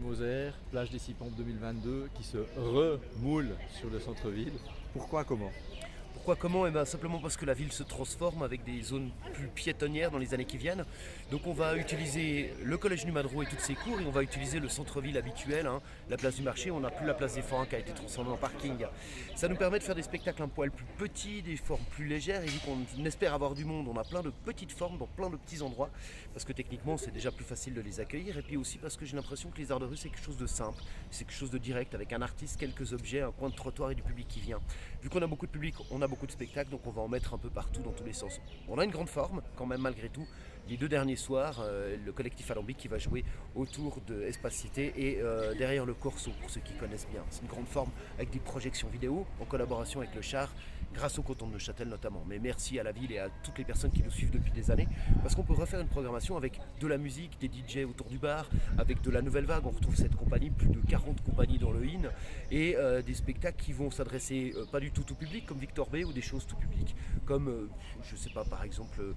Moser, plage des Six Pompes 2022, qui se remoule sur le centre-ville. Pourquoi, comment? Pourquoi, comment? Simplement parce que la ville se transforme avec des zones plus piétonnières dans les années qui viennent. Donc on va utiliser le collège du Madrot et toutes ses cours et on va utiliser le centre-ville habituel, la place du marché. On n'a plus la place des Forains qui a été transformée en parking. Ça nous permet de faire des spectacles un poil plus petits, des formes plus légères, et vu qu'on espère avoir du monde, on a plein de petites formes dans plein de petits endroits, parce que techniquement c'est déjà plus facile de les accueillir, et puis aussi parce que j'ai l'impression que les arts de rue c'est quelque chose de simple, c'est quelque chose de direct, avec un artiste, quelques objets, un coin de trottoir et du public qui vient. Vu qu'on a beaucoup de public, on a beaucoup de spectacles, donc on va en mettre un peu partout dans tous les sens. On a une grande forme quand même malgré tout. Les 2 derniers soirs, le collectif Alambic qui va jouer autour de Espace Cité et derrière le Corso, pour ceux qui connaissent bien. C'est une grande forme avec des projections vidéo en collaboration avec le Char, grâce au Coton de Neuchâtel notamment. Mais merci à la ville et à toutes les personnes qui nous suivent depuis des années, parce qu'on peut refaire une programmation avec de la musique, des DJ autour du bar, avec de la nouvelle vague. On retrouve cette compagnie, plus de 40 compagnies dans le IN, et des spectacles qui vont s'adresser pas du tout tout public, comme Victor B, ou des choses tout public, comme, je sais pas, par exemple,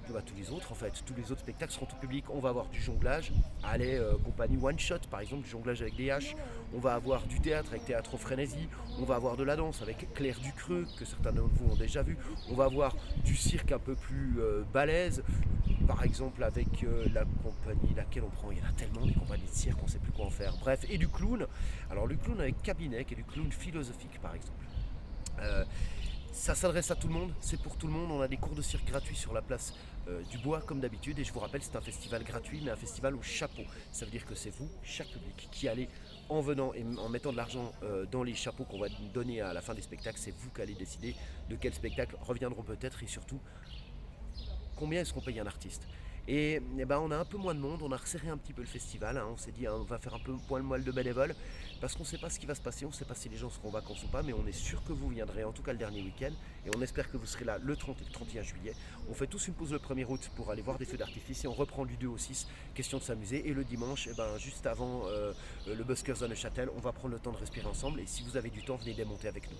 tous les autres en fait, tous les autres spectacles seront tout public. On va avoir du jonglage, allez, compagnie One Shot par exemple, du jonglage avec des haches. On va avoir du théâtre avec Théâtre en Frénésie. On va avoir de la danse avec Claire Ducreux, que certains d'entre vous ont déjà vu. On va avoir du cirque un peu plus balèze, par exemple avec la compagnie, laquelle on prend, il y en a tellement des compagnies de cirque, on ne sait plus quoi en faire. Bref, et du clown. Alors le clown avec cabinet, qui est du clown philosophique par exemple. Ça s'adresse à tout le monde, c'est pour tout le monde. On a des cours de cirque gratuits sur la place du Bois comme d'habitude, et je vous rappelle, c'est un festival gratuit mais un festival au chapeau. Ça veut dire que c'est vous, chaque public, qui allez en venant et en mettant de l'argent dans les chapeaux qu'on va donner à la fin des spectacles. C'est vous qui allez décider de quels spectacles reviendront peut-être, et surtout combien est-ce qu'on paye un artiste. On a un peu moins de monde, on a resserré un petit peu le festival, on s'est dit on va faire un peu poil moelle de bénévoles, parce qu'on ne sait pas ce qui va se passer, on ne sait pas si les gens seront en vacances ou pas, mais on est sûr que vous viendrez, en tout cas le dernier week-end, et on espère que vous serez là le 30 et le 31 juillet. On fait tous une pause le 1er août pour aller voir des feux d'artifice, et on reprend du 2 au 6, question de s'amuser, et le dimanche, juste avant le Buskers de Neuchâtel, on va prendre le temps de respirer ensemble, et si vous avez du temps, venez démonter avec nous.